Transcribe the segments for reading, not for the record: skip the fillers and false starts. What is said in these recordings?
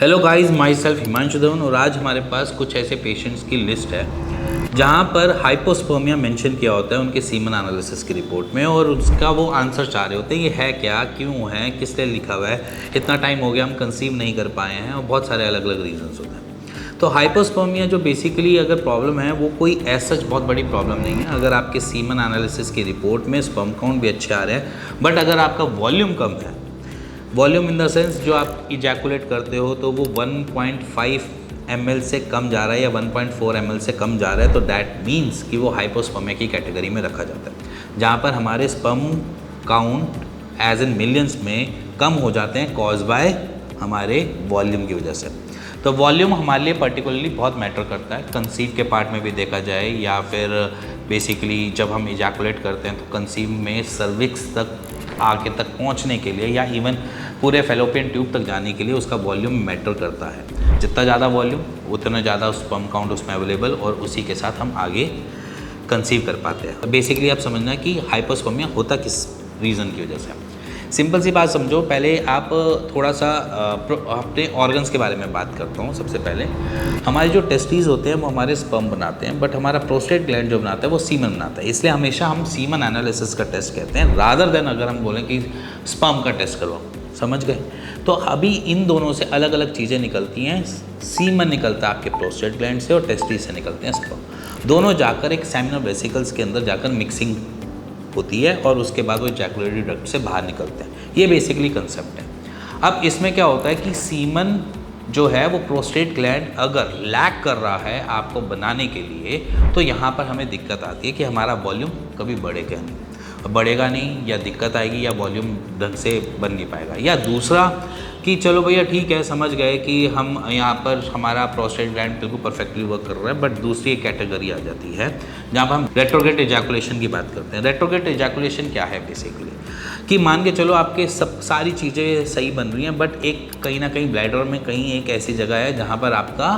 Hello guys, my self Himanshu Dhawan और आज हमारे पास कुछ ऐसे पेशेंट्स की लिस्ट है जहाँ पर हाइपोस्पर्मिया मेंशन किया होता है उनके सीमन एनालिसिस की रिपोर्ट में और उसका वो आंसर चाह रहे होते हैं ये है क्या, क्यों है, किस लिए लिखा हुआ है, इतना टाइम हो गया हम कंसीव नहीं कर पाए हैं और बहुत सारे अलग अलग रीजंस होते हैं। तो हाइपोस्पर्मिया जो बेसिकली अगर प्रॉब्लम है वो कोई ऐसा बहुत बड़ी प्रॉब्लम नहीं है। अगर आपके सीमन एनालिसिस की रिपोर्ट में स्पर्म काउंट भी अच्छे आ रहे हैं बट अगर आपका वॉल्यूम कम है, वॉल्यूम इन द सेंस जो आप इजैकुलेट करते हो तो वो 1.5 ml से कम जा रहा है या 1.4 ml से कम जा रहा है, तो दैट मीन्स कि वो हाइपोस्पर्मिया की कैटेगरी में रखा जाता है, जहाँ पर हमारे sperm count as in millions में कम हो जाते हैं कॉज बाय हमारे वॉल्यूम की वजह से। तो वॉल्यूम हमारे लिए पर्टिकुलरली बहुत मैटर करता है, कंसीव के पार्ट में भी देखा जाए या फिर बेसिकली जब हम इजैकुलेट करते हैं तो कंसीव में सर्विक्स तक आगे तक पहुंचने के लिए या इवन पूरे फेलोपियन ट्यूब तक जाने के लिए उसका वॉल्यूम मैटर करता है। जितना ज़्यादा वॉल्यूम उतना ज़्यादा स्पर्म काउंट उसमें अवेलेबल और उसी के साथ हम आगे कंसीव कर पाते हैं। तो बेसिकली आप समझना कि हाइपोस्पर्मिया होता किस रीज़न की वजह से। सिंपल सी बात समझो, पहले आप थोड़ा सा अपने ऑर्गन्स के बारे में बात करता हूँ। सबसे पहले हमारे जो टेस्टिस होते हैं वो हमारे स्पर्म बनाते हैं, बट हमारा प्रोस्टेट ग्लैंड जो बनाता है वो सीमन बनाता है। इसलिए हमेशा हम सीमन एनालिसिस का टेस्ट कहते हैं रादर देन अगर हम बोलें कि स्पर्म का टेस्ट करवाओ। समझ गए? तो अभी इन दोनों से अलग अलग चीज़ें निकलती हैं। सीमन निकलता है आपके प्रोस्टेट ग्लैंड से और टेस्टिस से निकलते हैं स्पर्म। दोनों जाकर एक सेमिनल वेसिकल्स के अंदर जाकर मिक्सिंग होती है और उसके बाद वो इजैकुलेटरी डक्ट से बाहर निकलते हैं। ये बेसिकली कंसेप्ट है। अब इसमें क्या होता है कि सीमन जो है वो प्रोस्टेट ग्लैंड अगर लैक कर रहा है आपको बनाने के लिए, तो यहाँ पर हमें दिक्कत आती है कि हमारा वॉल्यूम कभी बढ़ेगा नहीं या दिक्कत आएगी या वॉल्यूम ढंग से बन नहीं पाएगा। या दूसरा कि चलो भैया ठीक है, समझ गए कि हम यहाँ पर हमारा प्रोस्टेट ग्लैंड बिल्कुल परफेक्टली वर्क कर रहा है, बट दूसरी एक कैटेगरी आ जाती है जहाँ पर हम रेट्रोग्रेड इजैकुलेशन की बात करते हैं। रेट्रोग्रेड इजैकुलेशन क्या है बेसिकली कि मान के चलो आपके सारी चीज़ें सही बन रही हैं बट एक कहीं ना कहीं ब्लैडर में कहीं एक ऐसी जगह है जहाँ पर आपका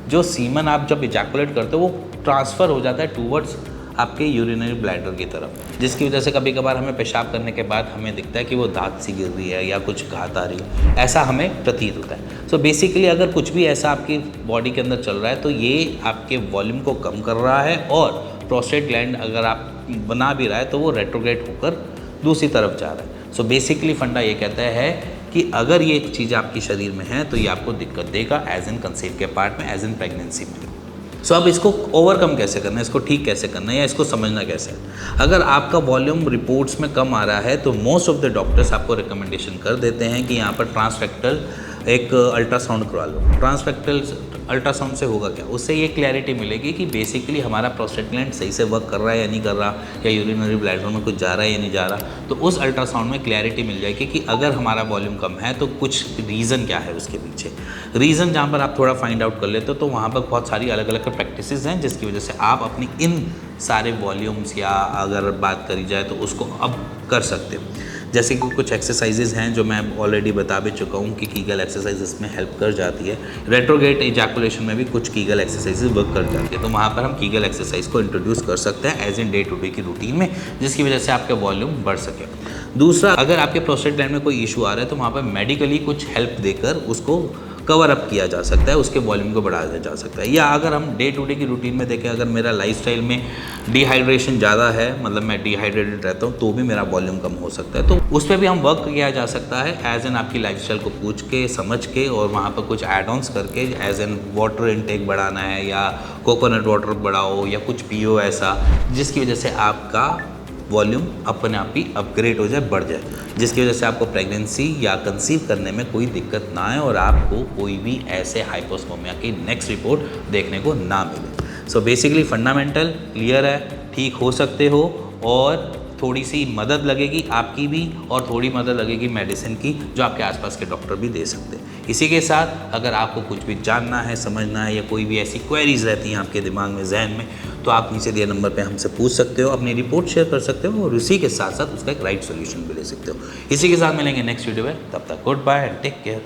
जो सीमन आप जब इजैकुलेट करते हो वो ट्रांसफ़र हो जाता है टूवर्ड्स आपके यूरिनरी ब्लैडर की तरफ, जिसकी वजह से कभी कभार हमें पेशाब करने के बाद हमें दिखता है कि वो दांत सी गिर रही है या कुछ घात आ रही है, ऐसा हमें प्रतीत होता है। सो बेसिकली अगर कुछ भी ऐसा आपकी बॉडी के अंदर चल रहा है तो ये आपके वॉल्यूम को कम कर रहा है और प्रोस्टेट ग्लैंड अगर आप बना भी रहा है तो वो रेट्रोग्रेड होकर दूसरी तरफ जा रहा है। सो बेसिकली फंडा ये कहता है कि अगर ये चीज़ आपके शरीर में है तो ये आपको दिक्कत देगा एज इन कंसीव के पार्ट में, एज इन प्रेगनेंसी में। सो अब इसको ओवरकम कैसे करना है, इसको ठीक कैसे करना है या इसको समझना कैसे है। अगर आपका वॉल्यूम रिपोर्ट्स में कम आ रहा है तो मोस्ट ऑफ द डॉक्टर्स आपको रिकमेंडेशन कर देते हैं कि यहाँ पर ट्रांसरेक्टल एक अल्ट्रासाउंड करवा लो। ट्रांसरेक्टल अल्ट्रासाउंड से होगा क्या, उससे ये क्लैरिटी मिलेगी कि बेसिकली हमारा प्रोस्टेट ग्लैंड सही से वर्क कर रहा है या नहीं कर रहा, या यूरिनरी ब्लैडर में कुछ जा रहा है या नहीं जा रहा। तो उस अल्ट्रासाउंड में क्लैरिटी मिल जाएगी कि अगर हमारा वॉल्यूम कम है तो कुछ रीज़न क्या है उसके पीछे। रीज़न जहाँ पर आप थोड़ा फाइंड आउट कर लेते हो तो वहाँ पर बहुत सारी अलग अलग प्रैक्टिसेस हैं जिसकी वजह से आप अपनी इन सारे वॉल्यूम्स या अगर बात करी जाए तो उसको अब कर सकते हो। जैसे कि कुछ एक्सरसाइजेज हैं जो मैं ऑलरेडी बता भी चुका हूँ कि कीगल एक्सरसाइज इसमें हेल्प कर जाती है। रेट्रोग्रेड इजैकुलेशन में भी कुछ कीगल एक्सरसाइजेज वर्क कर जाती है, तो वहाँ पर हम कीगल एक्सरसाइज को इंट्रोड्यूस कर सकते हैं as in day to day की रूटीन में, जिसकी वजह से आपका वॉल्यूम बढ़ सके। दूसरा, अगर आपके प्रोस्टेट ग्लैंड में कोई इशू आ रहा है तो वहाँ पर मेडिकली कुछ हेल्प देकर उसको कवर अप किया जा सकता है, उसके वॉल्यूम को बढ़ाया जा सकता है। या अगर हम डे टू डे की रूटीन में देखें, अगर मेरा लाइफस्टाइल में डिहाइड्रेशन ज़्यादा है, मतलब मैं डिहाइड्रेटेड रहता हूँ, तो भी मेरा वॉल्यूम कम हो सकता है। तो उस पर भी हम वर्क किया जा सकता है एज एन आपकी लाइफस्टाइल को पूछ के समझ के और वहाँ पर कुछ एड ऑन्स करके, एज एन वाटर इनटेक बढ़ाना है या कोकोनट वाटर बढ़ाओ या कुछ पियो ऐसा जिसकी वजह से आपका वॉल्यूम अपने आप ही अपग्रेड हो जाए, बढ़ जाए, जिसकी वजह से आपको प्रेगनेंसी या कंसीव करने में कोई दिक्कत ना आए और आपको कोई भी ऐसे हाइपोस्पर्मिया की नेक्स्ट रिपोर्ट देखने को ना मिले। सो बेसिकली फंडामेंटल क्लियर है, ठीक हो सकते हो और थोड़ी सी मदद लगेगी आपकी भी और थोड़ी मदद लगेगी मेडिसिन की जो आपके आसपास के डॉक्टर भी दे सकते हैं। इसी के साथ अगर आपको कुछ भी जानना है, समझना है या कोई भी ऐसी क्वेरीज रहती हैं आपके दिमाग में, जहन में, तो आप नीचे दिए नंबर पे हमसे पूछ सकते हो, अपनी रिपोर्ट शेयर कर सकते हो और उसी के साथ साथ उसका एक राइट सोल्यूशन भी ले सकते हो। इसी के साथ मिलेंगे नेक्स्ट वीडियो में, तब तक good bye and take care.